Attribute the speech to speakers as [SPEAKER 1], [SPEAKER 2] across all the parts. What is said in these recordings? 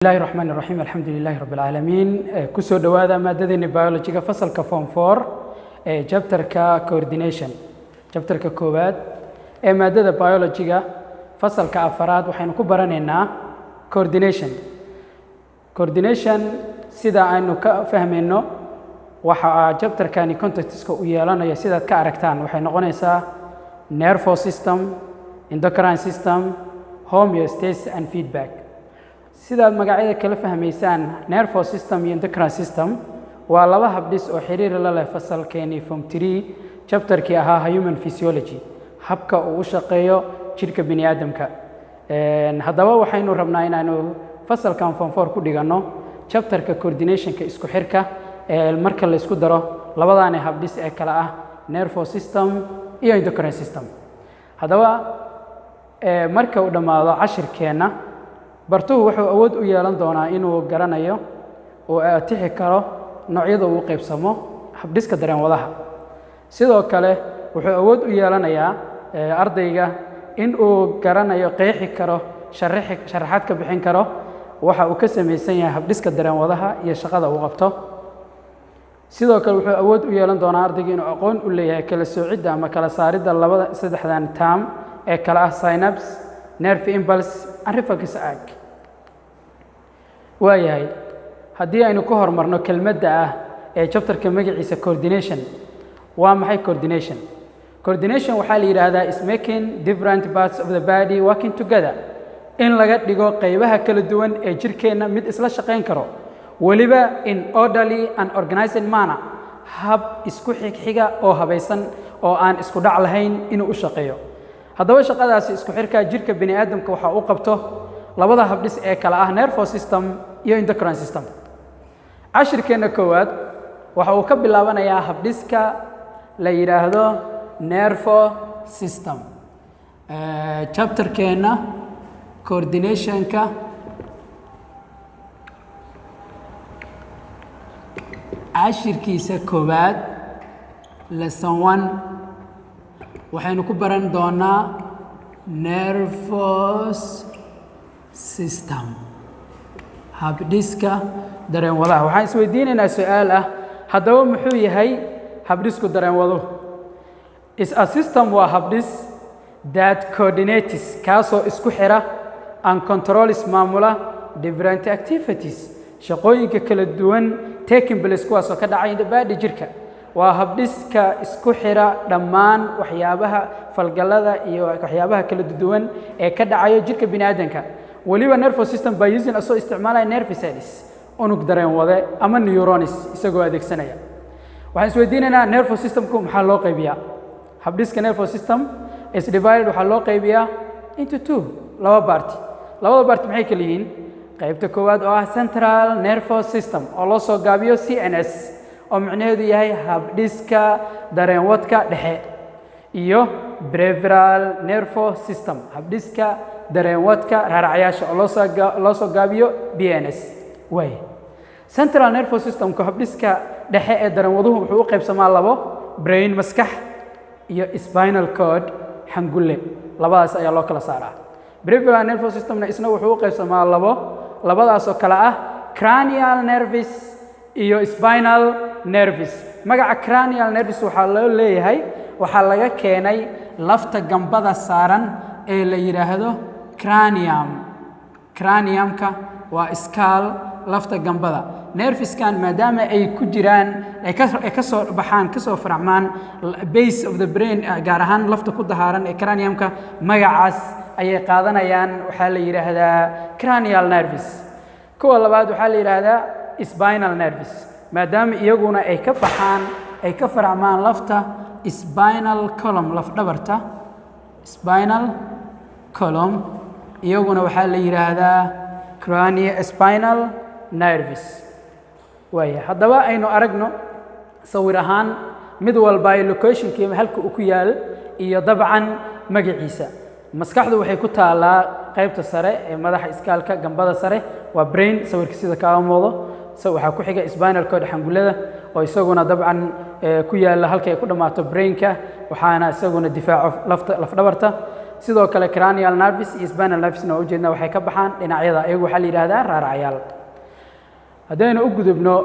[SPEAKER 1] الله الرحمن الرحيم الحمد لله رب العالمين كسو دوادا مادة بيولوجيا فصل كفون 4 chapter coordination chapter كوباد مادة بيولوجيا فصل كأفراد وحين كبرنا coordination سيدا أنه كفهمينه وحا chapter كاني context ويالنا يسيدا كأركتان وحين نقولنا nervous system endocrine system homeostasis and feedback sida magacyada kala fahmaysaan nervous system iyo endocrine system waa laba habdhis oo xiriir la leh fasalkeeni form 3 chapterkii ahaa human physiology habka uu u shaqeeyo jirka bini'aadamka hadaba waxaynu rabnaa inaanu fasalkan form 4 ku dhigano chapterka coordinationka isku xirka marka la isku daro labadaan habdhis ee kala ah nervous system iyo endocrine system hadaba marka uu dhamaado cashirkeena bartuhu wuxuu awood u yeelan doonaa inuu garanayo oo atixi karo noocyada uu qaybsamo habdhiska dareen wadaha sidoo kale wuxuu awood u yeelanayaa ardayga in uu garanayo qeexi karo sharaxaad ka bixin karo waxa uu ka sameeysan yahay habdhiska dareen wadaha iyo shaqada uu qabto sidoo kale wuxuu awood u yeelan doonaa ardayga inuu aqoon u leeyahay kala soocidda ama kala saaridda labada saddexdan term ee kala ah synapse nerve impulse and reflex arc waayahay haddii aynu ku hormarno kelmadda ah ee chapterka magaciisa coordination waa maxay coordination waxaa la yidhaahdaa is making different parts of the body working together in laga dhigo qaybaha kala duwan ee jirkeenna mid isla shaqayn karo weliba in orderly and organized manner hab isku xigxiga oo habaysan oo aan isku dhac lahayn inuu u shaqeeyo haddaba shaqadaasi isku xirka jirka bini'aadamka waxa uu qabto labada habdhis ee kala ah nervous system iyo endocrine system cashirkeena koowaad waxa uu ka bilaabanayaa habdhiska la yiraahdo nervous system chapterkeena coordinationka cashirkiisa koowaad lesson 1 waxaynu ku baran doonaa nervous system habdhiska dareen wadaha waxaan isweydiinaynaa su'aal ah haddaba muxuu yahay habdhisku dareen waduhu is a system waa habdhis that coordinates kaasoo isku xira and controls maamula different activities shaqooyinka kala duwan taking place kuwaasoo ka dhacay badi jirka waa habdhiska isku xira dhammaan waxyaabaha falgalada iyo waxyaabaha kala duwan ee ka dhacayo jirka bini'aadamka waliba nervous system by using asoo isticmaalaya nerve cells unug dareen wade ama neurons isagoo adeegsanaya waxaan isweydiinaynaa nervous systemku maxaa loo qaybiyaa habdhiska nervous system is divided waxaa loo qaybiyaa into two laba part maxay kala yihiin qaybta koowaad oo ah central nervous system oo loo soo gaabiyo CNS oo macnaheedu yahay habdhiska dareen wadka dhexe iyo peripheral nervous system habdhiska dareen wadka raaracayaasha oo loo soo gaabiyo BNS way central nervous system ku habdhiska dhexe ee dareen waduhu wuxuu u qaybsamaa labo brain maskax iyo spinal cord xangulle labadaas ayaa loo kala saaraa peripheral nervous systemna isna wuxuu u qaybsamaa labadaas oo kala ah cranial nerves iyo spinal nerves magaca cranial nerves waxaa loo leeyahay waxaa laga keenay lafta gambada saaran ee la yiraahdo craniumka waa skull lafta gambada nerveskan maadaama ay ku jiraan ay ka soo baxaan ka soo faracmaan base of the brain gaar ahaan lafta ku dahaaran ee craniumka magacaas ayay qaadanayaan waxaa la yiraahdaa cranial nerves kuwa labaad waxaa la yiraahdaa spinal nerves maadaama iyaguna ay ka baxaan ay ka faracmaan lafta spinal column laf dhabarta spinal column iyaguna waxaa la yiraahdaa spinal nerves waaya haddaba aynu aragno sawir ahaan mid walba ay locationkiisa halka uu ku yaal iyo dabcan magaciisa maskaxdu waxay ku taalaa qaybta sare ee madaxa iskaalka gambada sare waa brain sawirka sida kaaga muuqdo waxaa ku xiga spinal cord xangullada oo isaguna dabcan ku yaala halka ay ku dhamaato brainka waxaana isaguna difaaco laf dhabarta sidoo kale cranial nerves iyo spinal nervesna oo ujeedna waxay ka baxaan dhinacyada iyagu waxaa la yidhaahdaa raaracyaal haddaynu u gudubno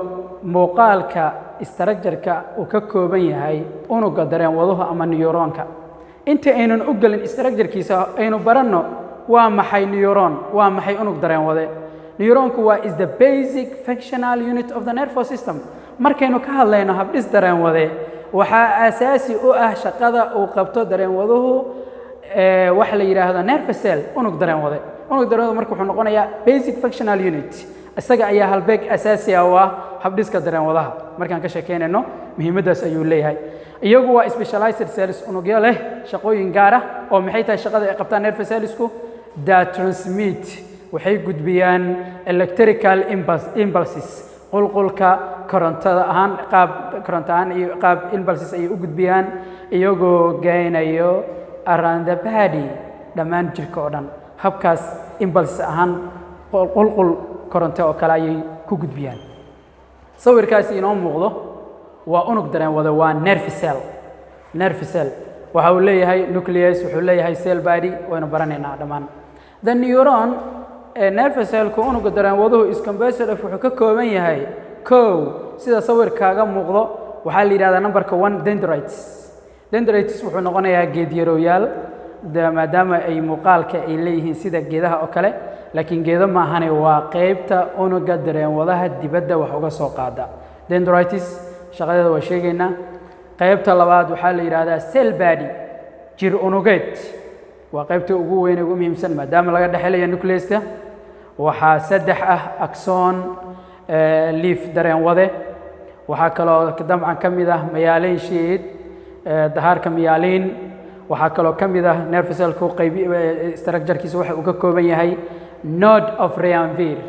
[SPEAKER 1] muuqaalka structure-ka uu ka kooban yahay unugga dareen waduhu ama neuronka inta aynan u gelin structure-kiisa aynu baranno waa maxay neuron waa maxay unug dareen wade neuronku waa is the basic functional unit of the nervous system markaynu ka hadlayno habdhis dareen wade waxaa asaasi u ah shaqada uu qabto dareen waduhu waxa la yiraahdo nerve cell unug dareen wade marka wuxuu noqonayaa basic functional unit isaga ayaa halbeeg asaasi ah oo ah habdhiska dareen wadaha markaan ka sheekeynayno muhiimadaas ayuu leeyahay iyagu waa specialized cells unugyo leh shaqooyin gaar ah oo maxay tahay shaqada ay qabtaan nerve cellsku that transmit waxay gudbiyaan electrical impulses qulqulka korontada ahaan qaab koronto ahaan iyo qaab impulses ay u gudbiyaan iyagoo geynayo around the body dhammaan jirka oo dhan habkaas impulses ahaan qulqul koronto oo kale ayay ku gudbiyaan sawirkaasi inoo muuqdo waa unug dareen wada waa nerve cell waxa uu leeyahay nucleus wuxuu leeyahay cell body waynu baranaynaa dhammaan the neuron nerve cell-ku unugga dareen waduhu is composed of wuxuu ka kooban yahay kow sida sawirkaaga muuqdo waxaa la yidhahdaa numberka 1 dendrites wuxuu noqonayaa geedyaroyaal maadaama ay muuqaalka ay leeyihiin sida geedaha oo kale laakiin geedo ma ahane waa qaybta unugga dareen wadaha dibadda wax uga soo qaada dendrites shaqadeeda waa sheegaynaa qaybta labaad waxaa la yidhaahdaa cell body jir unugeed waa qaybta ugu weyn ugu muhiimsan maadaama laga dhexelayo nucleus-ka waxaa saddex ah axon leaf dareen wade waxaa kaloo dabcan ka mid ah myelin sheath dahaarka myelin waxaa kaloo ka mid ah nerve cell-ku qayb structure-kiisa waxa uu ka kooban yahay node of Rainville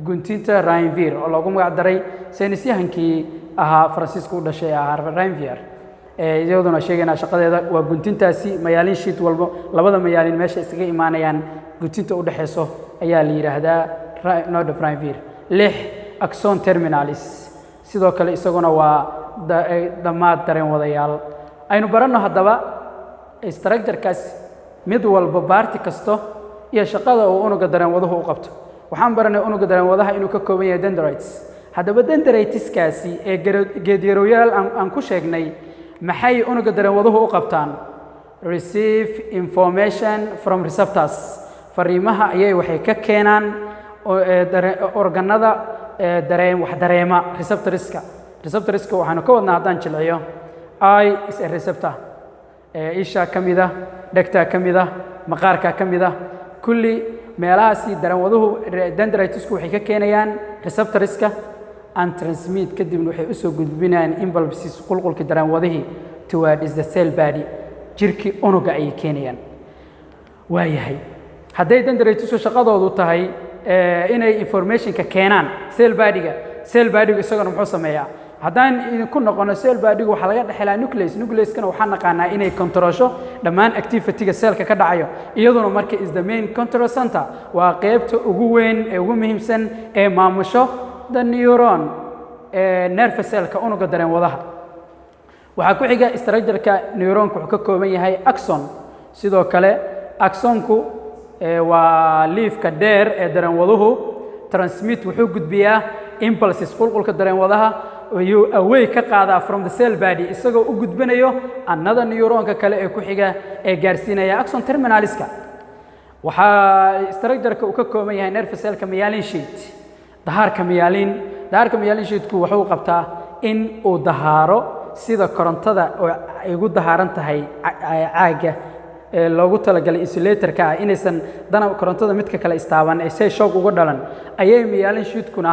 [SPEAKER 1] guntinta Rainville oo loogu magac daray saynisyahankii ahaa Faransiisku u dhashay Rainville iyaduna sheegayna shaqadeeda waa guntintaasi myelin sheath walba labada myelin meesha isaga imaanayaan guntinta u dhaxayso ayaa la yiraahdaa node of Rainville 6 axon terminalis sidoo kale isaguna waa dhammaad dareen wadayaal aynu baranno haddaba structure-kaas mid walba baarti kasto iyo shaqada uu unugga dareen waduhu u qabto waxaan baranay unugga dareen wadaha inuu ka kooban yahay dendrites haddaba dendriteskaasi ee geedyaroyaal aan ku sheegnay maxay unugga dareen waduhu u qabtaan receive information from receptors fariimaha ayay waxay ka keenaan organada wax dareema receptorska waxaanu ka wadnaa haddaan jilciyo eye is a receptor isha ka mid ah dhegta ka mid ah maqaarka ka mid ah kulli meelahaasi dareen waduhu dendritesku waxay ka keenayaan receptorska and transmit kadibna waxay u soo gudbinayaan impulses qulqulka dareen wadihii towards the cell body jirkii unugga ayay keenayaan waayahay hadday dendritesku shaqadoodu tahay inay informationka keenaan cell body-ga isaguna muxuu sameeyaa haddaan idinku noqono cell body-gu waxaa laga dhexelaa nucleus-kana waxaan naqaanaa inay controlsho dhammaan activity-ga cell-ka ka dhacayo iyaduna marka is the main control center waa qaybta ugu weyn ee ugu muhiimsan ee maamusho the neuron nerve cell-ka unugga dareen wadaha waxaa ku xiga structure-ka neuronka wuxuu ka kooban yahay axon sidoo kale axonku waa leafka dheer ee dareen waduhu transmit wuxuu gudbiyaa impulses qulqulka dareen wadaha ayuu away ka qaadaa from the cell body isagoo u gudbinayo another neuronka kale ee ku xiga ee gaarsiinaya axon terminaliska waxaa structure-ka uu ka kooban yahay nerve cell-ka myelin sheath dahaarka myelin sheath-ku wuxuu qabtaa in uu dahaaro sida korontada oo ay ugu dahaaran tahay caaga loogu talagalay insulator-ka ah inaysan dana korontada midka kale istaaban ay say shock uga dhalan ayay myelin sheath-kuna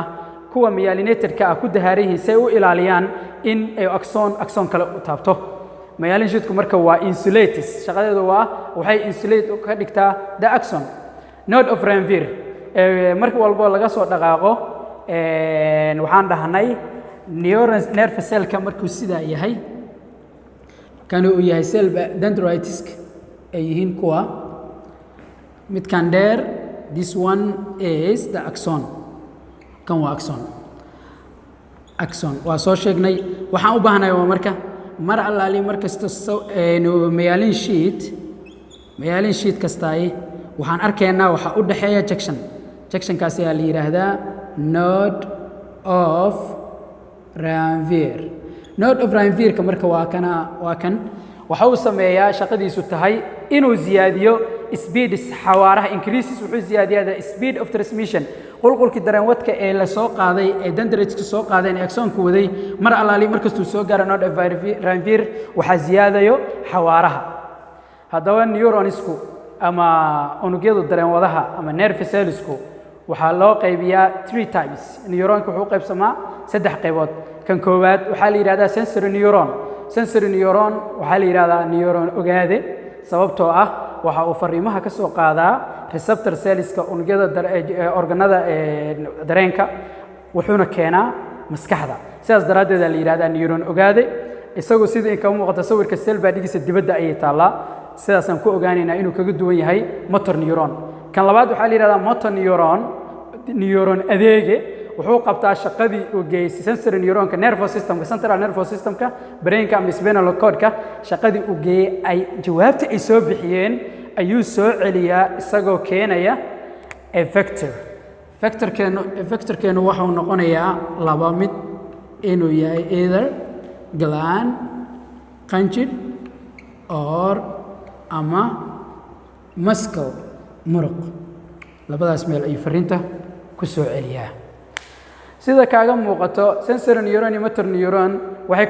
[SPEAKER 1] kuwa myelinated-ka ah ku dahaaran yihiin say u ilaaliyaan in ay axon kale u taabto myelin sheath-ku marka waa insulates shaqadeedu waa waxay insulate ka dhigtaa the axon node of Rainville marka walba laga soo dhaqaaqo waxaan dhahnay nerve cell-ka markuu sidaa yahay kan uu yahay cell dendrites ay yihiin kuwa midkan dheer this one is the axon kan waa axon waa soo sheegnay waxaan u baahanayaa marka mar allaali markasta myelin sheath mayaalin sheet kastaay waxaan arkaynaa waxa u dhaxeeya junction kaasi ayaa la yiraahdaa node of Ranvier ka marka waa kan waxa uu sameeyaa shaqadiisu tahay inuu ziyaadiyo speed xawaaraha increases wuxuu ziyaadiyaa speed of transmission qulqulkii dareenwadka ee la soo qaaday ee dendrites soo qaadeen axonku waday mar alaali markastuu soo gaaro node of Ranvier waxa ziyaadayo xawaaraha haddaba neuronisku ama unugyada dareenwadaha ama nerve cellsku waxaa loo qaybiyaa 3 types neuronka wuxuu qaybsamaa 3 qaybood kan koowaad waxaa la yiraahdaa sensory neuron waxaa la yiraahdaa neuron ogaade sababtoo ah waxa uu fariimaha ka soo qaadaa receptor cellska unugyada organada dareenka wuxuuna keenaa maskaxda sidaas daraaddeed la yiraahdaa neuron ogaade isagoo sida in ka muuqata sawirka cell baa-dhigiisa dibadda ayay taallaa sidaasaan ku ogaanaynaa inuu kaga duwan yahay motor neuron kan labaad waxaa la yiraahdaa motor neuron adeege wuxuu qabtaa shaqadii uu geeyay sensory neuronka nervous systemka central nervous systemka brainka ama spinal cordka shaqadii uu geeyay ay jawaabta ay soo bixiyeen ayuu soo celiyaa isagoo keenaya vectorkeenu waxuu noqonayaa laba mid inuu yahay either gland qanjidh or ama muscle muruq labadaas meel ayuu fariinta ku soo celiyaa sida kaaga muuqato sensory neuron iyo motor neuron waxay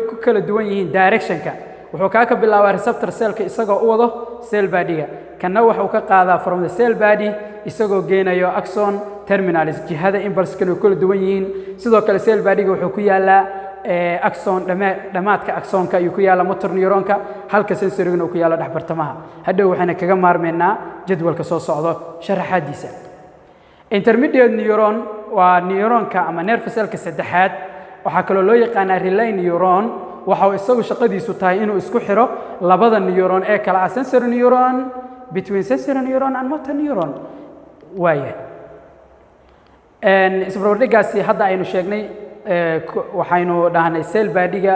[SPEAKER 1] ku kala duwan yihiin directionka wuxuu ka bilaabaa receptor cellka isagoo u wado cell body-ga kana wuxuu ka qaadaa from the cell body isagoo geenayo axon terminalis jihada impulse-kana kala duwan yihiin sidoo kale cell body-ga wuxuu ku yaalaa axon dhamaadka axonka ayuu ku yaalaa motor neuronka halka sensory-gana uu ku yaalo dhexbartamaha hadhow waxayna kaga maarmeynaa jadwalka soo socdo sharaxaadiisa intermediate neuron waa neuronka ama nerve cellka saddexaad waxaa kaloo loo yaqaanaa relay neuron waxa uu isagu shaqadiisu tahay inuu isku xiro labada neuron ee kala ah sensory neuron between sensory neuron and motor neuron waaye isbarbardhigaasi hadda aynu sheegnay waxaynu dhahnay cell body-ga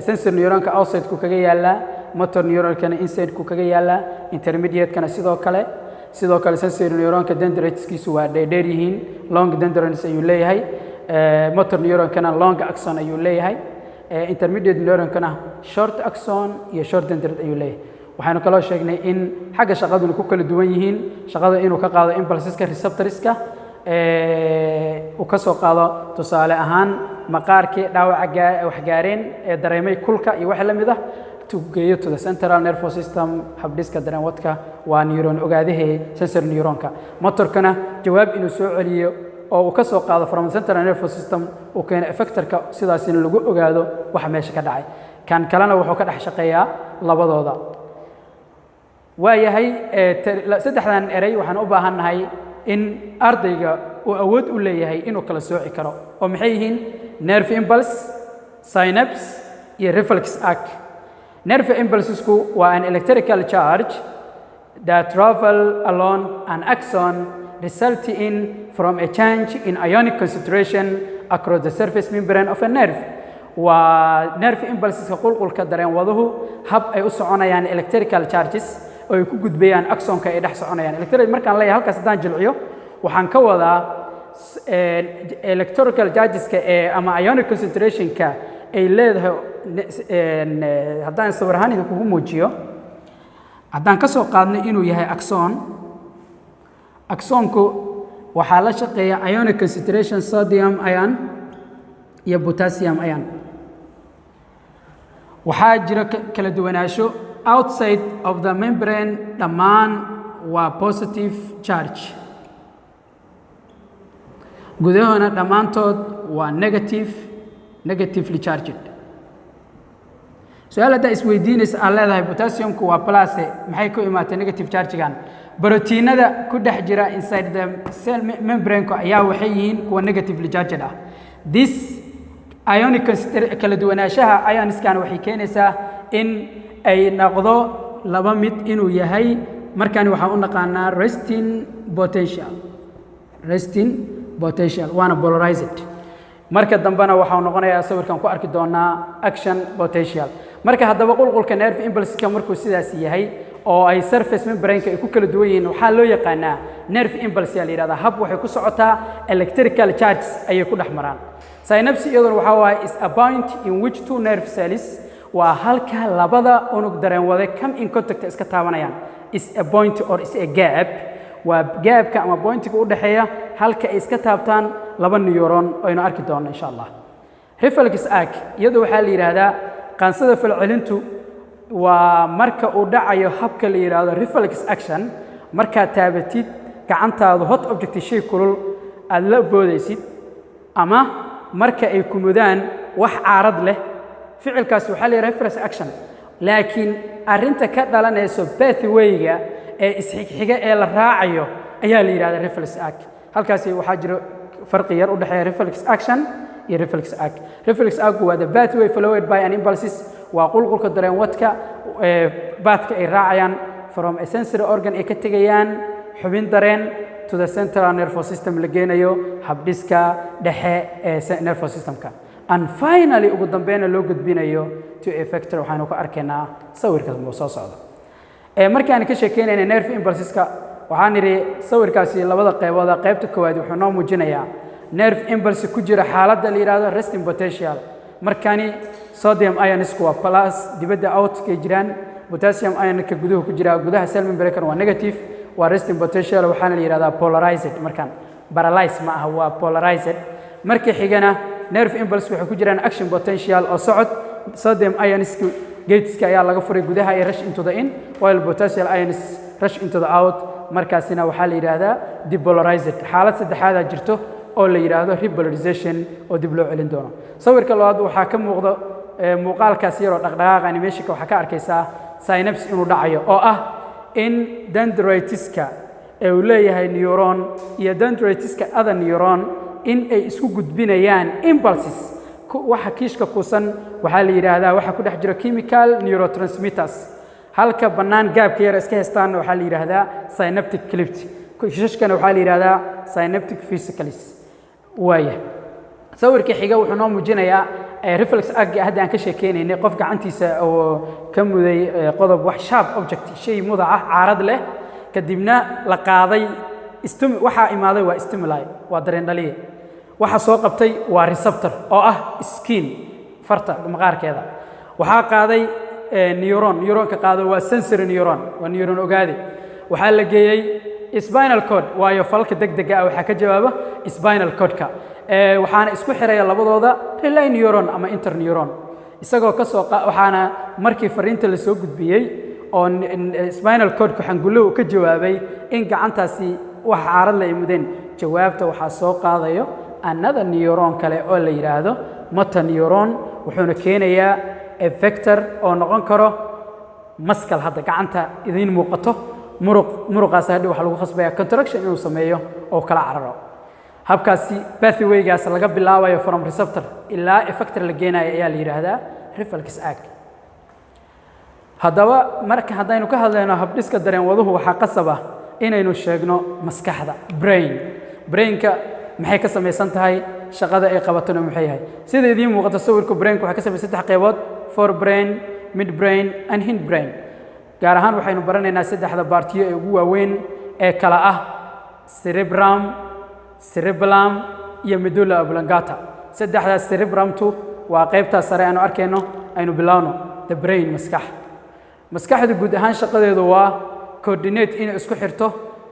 [SPEAKER 1] sensory neuronka outside-ku kaga yaalaa motor neuronkana inside-ku kaga yaalaa intermediate-kana sidoo kale sensory neuronka dendritskiisu waa dheer yihiin long dendrites ayuu leeyahay motor neuronkana long axon ayuu leeyahay intermediate neuronkana short axon iyo short dendrite ayuu leeyahay waxaanu kaloo sheegnay in xagga shaqaduna ku kala duwan yihiin shaqada inuu ka qaado impulseska receptorska uu ka soo qaado tusaale ahaan maqaarkii dhaawaca wax gaareen ee dareemay kulka iyo wax la mid ah geeyo to the central nervous system habdhiska dareenwadka waa neuron ogaadahe sensory neuronka motorkana jawaab inuu soo celiyo oo uu ka soo qaado from central nervous system uu keeno effectorka sidaasina lagu ogaado waxa meesha ka dhacay kan kalena wuxuu ka dhex shaqeeyaa labadooda waayahay saddexdan eray waxaan u baahannahay in ardayga uu awood u leeyahay inuu kala sooci karo oo maxay yihiin nerve impulse synapse iyo reflex arc nerve impulsesku waa an electrical charge that travel along an axon resulting from a change in ionic concentration across the surface membrane of a nerve waa nerve impulseska qulqulka dareenwaduhu hab ay u soconayaan electrical charges oo ay ku gudbayaan axonka ay dhex soconayaan electrical markaan leeyahay halkaas haddaan jilciyo waxaan ka wadaa electrical chargeska ama ionic concentrationka ay leedahay haddaan sawir ahaan idinkugu muujiyo haddaan ka soo qaadnay inuu yahay axonku waxaa la shaqeeya ionic concentration sodium ion iyo potassium ion waxaa jira kala duwanaansho outside of the membrane dhammaan waa positive charge gudahona dhammaantood waa negatively charged su-aal haddaa isweydiinaysa aan leedahay potassiumku waa plase maxay ku imaatay negative chargegan brotiinada ku dhex jira inside the cell membrane-ku ayaa waxay yihiin kuwa negatively charged ah this ionic kala duwanaanshaha ioniskan waxay keenaysaa in ay noqdo laba mid inuu yahay markaan waxaan u naqaanaa resting potential waana polarized marka dambena waxaa noqonayaa sawirkan ku arki doonaa action potential marka haddaba qulqulka nerve impulse-ka markuu sidaas yahay oo ay surface membrane-ka ay ku kala duwan yihiin waxaa loo yaqaanaa nerve impulse yaa la yidhahdaa hab waxay ku socotaa electrical charges ayay ku dhex maraan synapse iyaduna waxaa waaye is a point in which two nerve cells waa halka labada unug dareenwade come in contact iska taabanayaan is a point or is a gap waa gaabka ama pointiga u dhaxeeya halka ay iska taabtaan laba neuron aynu arki doonno insha Allah reflex arc iyadu waxaa la yiraahdaa qaansada falcelintu waa marka uu dhacayo habka la yiraahdo reflex action marka taabatid gacantaadu hot object shay kulul aad la boodaysid ama marka ay kumudaan wax caarad leh ficilkaas waxaa la yiraahdaa reflex action laakiin arinta ka dhalanayso pathway-ga ee isxigxiga ee la raacayo ayaa la yiraahdaa reflex arc halkaas waxaa jira farqi yar u dhaxeeya reflex action iyo reflex arc reflex arc waa the pathway followed by an impulses waa qulqulka dareenwadka baathka ay raacayaan from a sensory organ ay ka tegayaan xubin dareen to the central nervous system la geenayo habdhiska dhexe ee nervous systemka and finally ugu dambeeyna loo gudbinayo to effector waxaanu ku arkaynaa sawirkaas moo soo socda markaan ka sheekeynayna nerve impulseska waxaan niri sawirkaasi labada qaybood qaybta koowaad wuxuu noo muujinayaa nerve impulse ku jira xaaladda la yiraahdo resting potential markaani sodium ions waa plus dibadda out ka jiraan potassium ion ka gudaha ku jira gudaha cell membrane waa negative waa resting potential waxaana la yiraahdaa polarized markaan paralyzed ma aha waa polarized markii xigana nerve impulse waxay ku jiraan action potential oo socod sodium ions gateska ayaa laga furay gudaha ay rush into the in while potassium ions rush into the out markaasina waxaa la yiraahdaa depolarized xaalad saddexaad jirto oo la yiraahdo repolarization oo dib loo celin doono sawirka labaad waxaa ka muuqda muuqaalkaas yar oo dhaqdhaqaaq animation-ka waxaa ka arkaysaa synapse inuu dhacayo oo ah in dendritiska ee uu leeyahay neuron iyo dendritiska other neuron in ay isku gudbinayaan impulses waxa kiishka kuusan waxaa la yiraahdaa waxa ku dhex jira chemical neurotransmitters halka bannaan gaabka yar iska haystaan waxaa la yiraahdaa synaptic cleft kiishkana waxaa la yiraahdaa synaptic vesicles waaya sawirka xiga wuxuu noo muujinayaa reflex arc hadda aan ka sheekeynay qof gacantiisa oo ka muday qodob wax sharp object shay mudac ah caarad leh kadibna la qaaday waxa imaaday waa stimuli waa dareen dhaliye waxa soo qabtay waa receptor oo ah skin farta maqaarkeeda waxa qaaday neuronka qaado waa sensory neuron waa neuron ogaade waxa la geeyay spinal cord waayo falka degdega ah waxa ka jawaaba spinal cord-ka waxaana isku xiraya labadooda relay neuron ama interneuron isagoo ka soo waxaana markii fariinta la soo gudbiyay oo spinal cord-ku xangullo ka jawaabay in gacantaasi wax caarad la imudeen jawaabta waxa soo qaadayo another neuron kale oo la yiraahdo motor neuron wuxuuna keenayaa effector oo noqon karo maskal hadda gacanta idin muuqato muruqaas hadii waxa lagu khasbaya contraction inuu sameeyo oo kala cararo habkaasi pathway-gaas laga bilaabayo from receptor ilaa effector la geenayo ayaa la yiraahdaa reflex arc haddaba marka haddaynu ka hadlayno habdhiska dareenwaduhu waxaa qasab ah inaynu sheegno maskaxda brain-ka maxay ka samaysan tahay shaqada ay qabatona maxay yahay sida idin muuqato sawirka brain-ku waxa ka samaysan saddex qaybood forebrain midbrain and hindbrain gaar ahaan waxaynu baranaynaa saddexda baartiyo ee ugu waaweyn ee kala ah cerebellum iyo medulla oblongata saddexdaas cerebrumtu waa qaybta sare aanu arkayno aynu bilowno the brain maskaxdu guud ahaan shaqadeedu waa coordinate inay isku xirto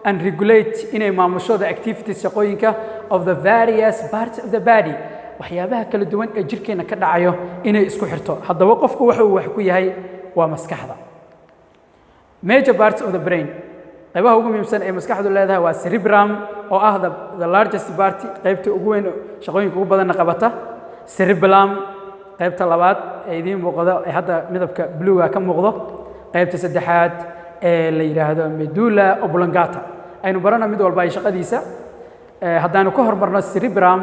[SPEAKER 1] and regulate inay maamusho the activities shaqooyinka of the various parts of the body waxyaabaha kala duwan ee jirkeena ka dhacayo inay isku xirto haddaba qofku waxa uu wax ku yahay waa maskaxda major parts of the brain qaybaha ugu muhiimsan ee maskaxdu leedahay waa cerebrum oo ah the largest part qaybta ugu weyn shaqooyinka ugu badan qabata cerebellum qaybta labaad ee idin muuqda ee hadda midabka blue-ga ka muuqdo qaybta saddexaad ee la yiraahdo medulla oblongata aynu barana mid walba ay shaqadiisa haddaanu ka hormarno cerebrum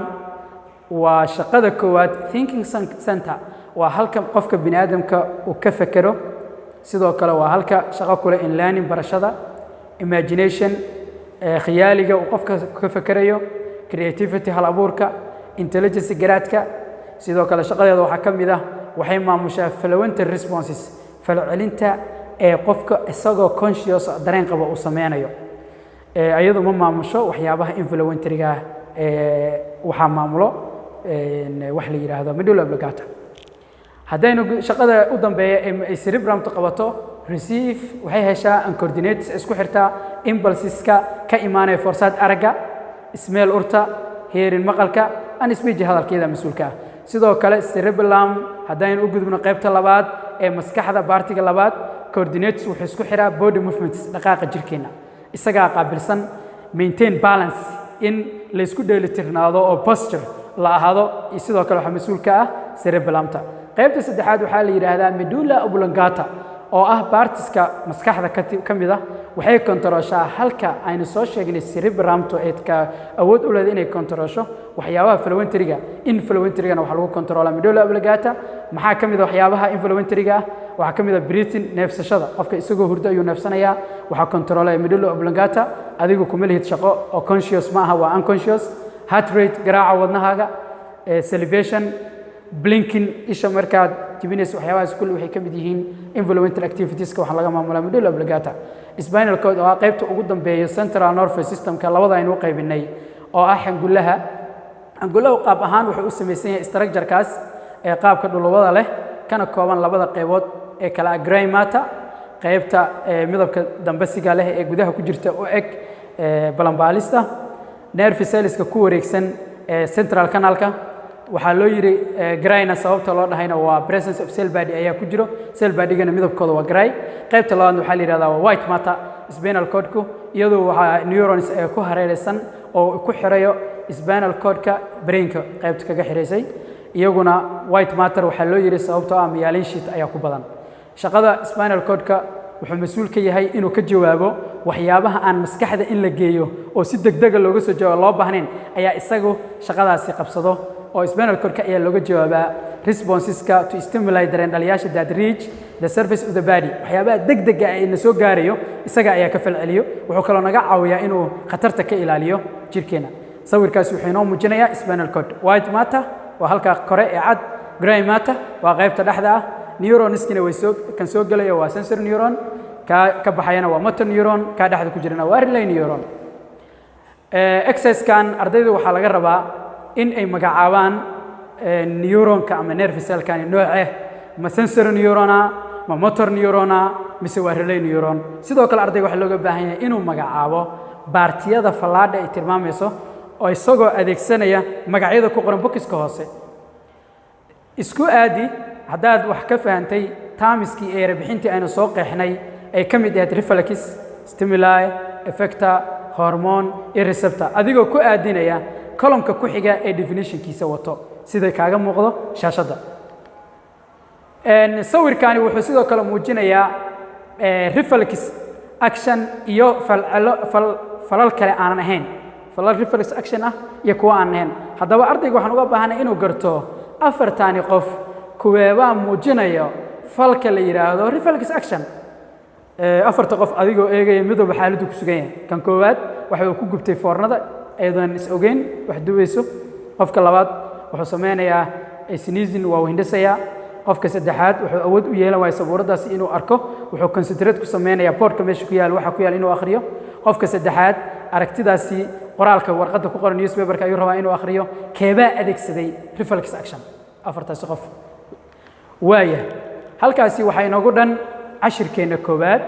[SPEAKER 1] waa shaqada koowaad thinking center waa halka qofka bini'aadamka uu ka fekero sidoo kale waa halka shaqo kule in learning barashada imagination khiyaaliga uu qofka ka fekerayo creativity hal abuurka intelligence garaadka sidoo kale shaqadeeda waxaa ka mid ah waxay maamushaa fluent responses falcelinta ee qofka isagoo conscious dareen qaba uu sameynayo ayadu ma maamusho waxyaabaha influentriga waxa maamulo wax la yiraahdo medulla oblongata haddaynu shaqada u dambeeya ay cerebrum-tu qabato receive waxay heshaa and coordinates isku xirtaa impulseska ka imaanaya forsaad aragga smell urta hearing maqalka and speech hadalkeeda mas'uulka sidoo kale cerebellum haddaynu u gudubno qaybta labaad ee maskaxda baartiga labaad coordinates wuxuu isku xiraa body movements dhaqaaqa jirkeena isagaa qaabilsan maintain balance in la isku dheelitirnaado oo posture la ahaado sidoo kale waxa mas'uulka ah cerebellum-ta qaybta saddexaad waxaa la yiraahdaa medulla oblongata oo ah baartiska maskaxda ka mid ah waxay kontarooshaa halka aynu soo sheegnay cerebellum-tu ee ka awood u leedahay inay kontaroosho waxyaabaha influentriga influentrigana waxa lagu kontaroolaa medulla oblongata maxaa ka mid ah waxyaabaha influentriga waxa ka mid ah breathing neefsashada qofka isagoo hurdo ayuu neefsanayaa waxa kontaroolaya medulla oblongata adigu kuma lihid shaqo oo conscious ma aha waa unconscious heart rate garaaca wadnahaaga salivation blinking isha markaad jibinayso waxyaabahaas kulli waxay ka mid yihiin involuntary activitieska waxa laga maamulaa medulla oblongata spinal cord waa qaybta ugu dambeeya central nervous systemka labada aynu qaybinay oo ah xangulaha qaab ahaan wuxuu u samaysan yahay structure-kaas ee qaabka dhulubada leh kana kooban labada qaybood ee kala gray matter qaybta midabka dambasiga leh ee gudaha ku jirta oo eg balambaalista nerve cells-ka ku wareegsan central canal-ka waxaa loo yiri grayna sababta loo dhahayna waa presence of cell body ayaa ku jiro cell body-gana midabkooda waa gray qaybta labaad waxaa la yiraahdaa white matter spinal cord-ku iyadoo waxa neurons ku hareeraysan oo ku xirayo spinal cord-ka brain-ka qaybta kaga xiraysay iyaguna white matter waxaa loo yiri sababtoo ah myelin sheath ayaa ku badan shaqada spinal cord-ka wuxuu mas'uul ka yahay inuu ka jawaabo waxyaabaha aan maskaxda in la geeyo oo si degdeg looga soo jawaabo loo baahnayn ayaa isagu shaqadaasi qabsado oo spinal cord-ka ayaa looga jawaabaa responseska to stimulate dareen dhaliyaasha that reach the surface of the body waxyaabaha degdega ah ee soo gaarayo isaga ayaa ka falceliyo wuxuu kaloo naga caawiyaa inuu khatarta ka ilaaliyo jirkeena sawirkaas wuxuu inoo muujinayaa spinal cord white matter waa halka kore ee cad gray matter waa qaybta dhexda ah neuronskina way kan soo galaya waa sensory neuron ka baxayana waa motor neuron ka dhexda ku jirana waa relay neuron exercise-kan ardayda waxaa laga rabaa in ay magacaabaan neuronka ama nerve cell-kan nooce ma sensory neurona ma motor neurona mise waa relay neuron sidoo kale ardayga waxa looga baahan yahay inuu magacaabo baartiyada fallaadha ay tilmaamayso oo isagoo adeegsanaya magacyada ku qoran bokiska hoose isku aadi haddaad wax ka fahantay taamiskii ee rabixintii aynu soo qeexnay ay ka mid ahayd reflex stimuli effector hormone iyo receptor adigoo ku aadinaya column-ka ku xiga ee definition-kiisa wato sida kaaga muuqdo shaashada sawirkani wuxuu sidoo kale muujinayaa reflex action iyo falal kale aanan ahayn falal reflex action ah iyo kuwa aan ahayn haddaba ardayga waxaan uga baahanay inuu garto afartani qof kuweebaa muujinayo falka la yiraahdo reflex action afarta qof adigoo eegaya midowba xaaladdu ku sugan yahay kan koowaad waxa uu ku gubtay foornada aydan is ogeyn wax dubayso qofka labaad wuxuu sameynayaa sneezing waa hindasaya qofka saddexaad wuxuu awood u yeelan waayay sabuuradaasi inuu arko wuxuu concentrate ku sameynayaa boardka meesha ku yaal waxa ku yaal inuu akhriyo qofka saddexaad aragtidaasi qoraalka warqadda ku qoran newspaper-ka ayuu rabaa inuu akhriyo keebaa adeegsaday reflex action afartaasi qof waaya halkaasi waxay inoogu dhan cashirkeena koowaad